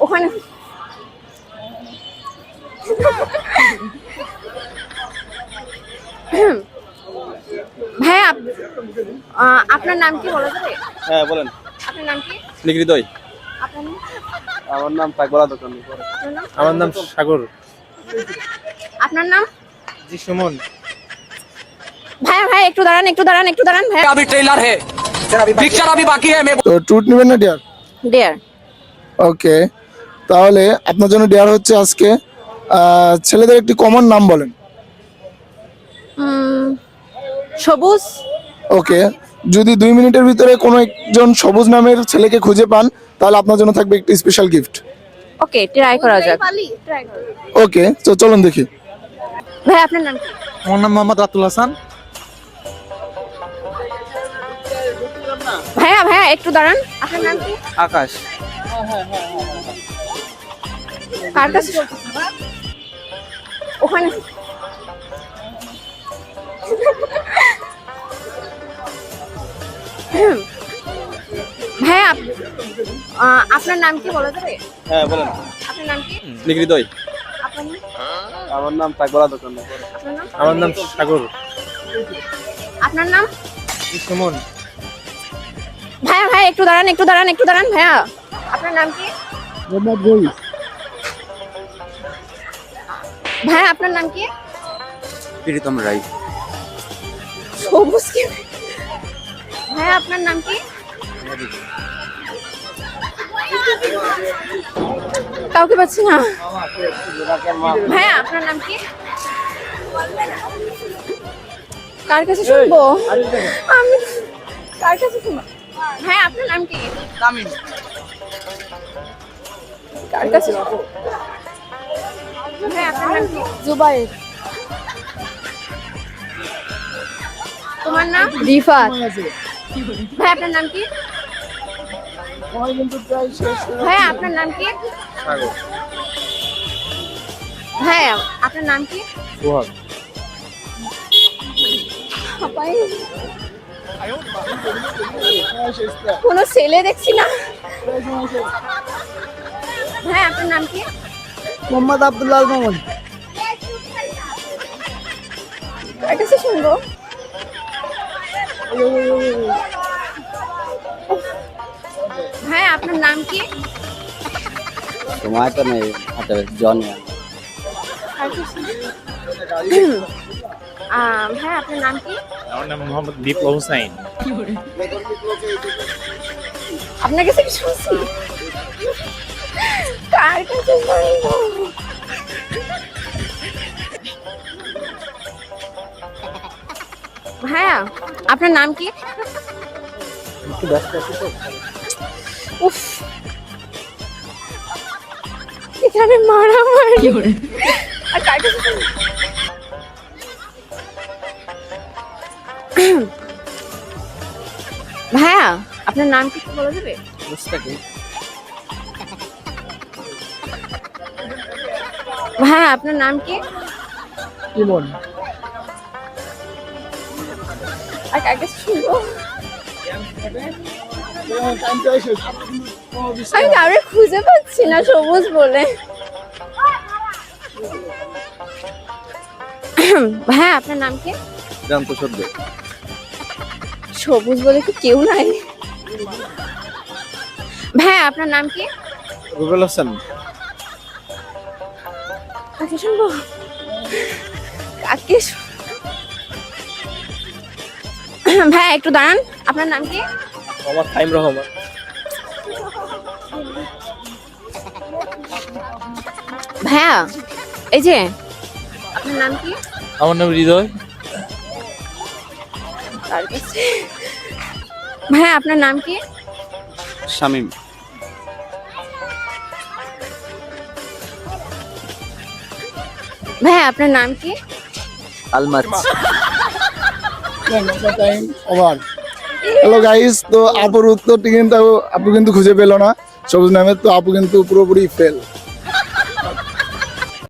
ওখানে ভাইয়া আপনার নাম কি বলা যাবে? হ্যাঁ বলেন। আপনার নাম কি? নিগৃদয়। আপনার নাম? আমার নাম পাকবলা দোকান। আপনার নাম? আমার নাম সাগর। আপনার নাম? জি সুমন। ভাইয়া ভাই একটু দাঁড়ান ভাইয়া। अभी ट्रेलर है, पिक्चर अभी बाकी है। তো ট্রুথ নেবেন না ডেয়ার? ডিয়ার। ওকে, তাহলে আপনার জন্য ডেয়ার হচ্ছে আজকে ছেলেদের একটি কমন নাম বলেন। সবুজ। ওকে, যদি 2 মিনিটের ভিতরে কোনো একজন সবুজ নামের ছেলেকে খুঁজে পান তাহলে আপনার জন্য থাকবে একটি স্পেশাল গিফট। ওকে, ট্রাই করা যাক। ওকে, তো চলুন দেখি। ভাই আপনার নাম কি? আমার নাম মোহাম্মদ রাতুল হাসান। ভাইয়া একটু দাঁড়ান, আপনার নাম কি? আকাশ। কার কাছে? ওখানে ভাইয়া আপনার নাম কি বলা যাবে? হ্যাঁ বলেন। আপনার নাম কি? নিগৃদয়। আপনার নাম? আমার নাম পাকবলা দোকান। আপনার নাম? আমার নাম সাগর। আপনার নাম? জি সুমন। ভাইয়া একটু দাঁড়ান ভাইয়া। আপনার নাম কি? মোহাম্মদ রইস। ভাইয়া আপনার নাম কি? প্রীতম রায়। সবুজ কি? ভাইয়া আপনার নাম কি? কাউকে পাচ্ছি না। ভাইয়া আপনার নাম কি? কার কাছে শুনবো আমি? কার কাছে শুনবো? ভাইয়া আপনার নাম কি? तामिल কার কাছে? ভাইয়া আপনার নাম কি? জুবাইর। তোমার নাম? রিফাত। ভাই আপনার নাম কি? ভাইয়া আপনার নাম কি? সাগর। ভাইয়া আপনার নাম কি? সোহাগ। কোনো ছেলে দেখছি না। ভাই আপনার নাম কি? মোহাম্মদ আব্দুল্লাহ মামুন। কার কাছে শুনবো? ভাই আপনার নাম কি? তোমার তো নেই হাতে জন। ভাই আপনার নাম কি? আমার নাম মোহাম্মদ বিপ্লব হুসাইন। আপনার কাছে কি শুনছি? কার কাছে শুনবো? ভাইয়া আপনার নাম কি? উফ, এখানে মারামারি। আর কার কাছে শুনবো? ভাইয়া আপনার নাম কি বলা যাবে? ভাইয়া আপনার নাম কি? ইমন। আর কার কাছে শুনবো? আমি কাউকে খুঁজে পাচ্ছি না সবুজ বলে। ভাইয়া আপনার নাম কি? জানতো সদ্য। সবুজ বলে কি কেউ নাই? ভাইয়া আপনার নাম কি? রুবেল হাসান। কাকে শুনবো? কাকে ভাইয়া একটু দাঁড়ান, আপনার নাম কি? আমার ফাইম রহমান। ভাইয়া এই যে আপনার নাম কি? আমার নাম হৃদয়। কার কাছে? ভাইয়া আপনার নাম কি? শামীম। ভাইয়া আপনার নাম কি? আলমাজ। হ্যালো গাইস, তো আপুর উত্তরটি কিন্তু আপু কিন্তু খুঁজে পেল না সবুজ নামের, তো আপু কিন্তু পুরোপুরি ফেল।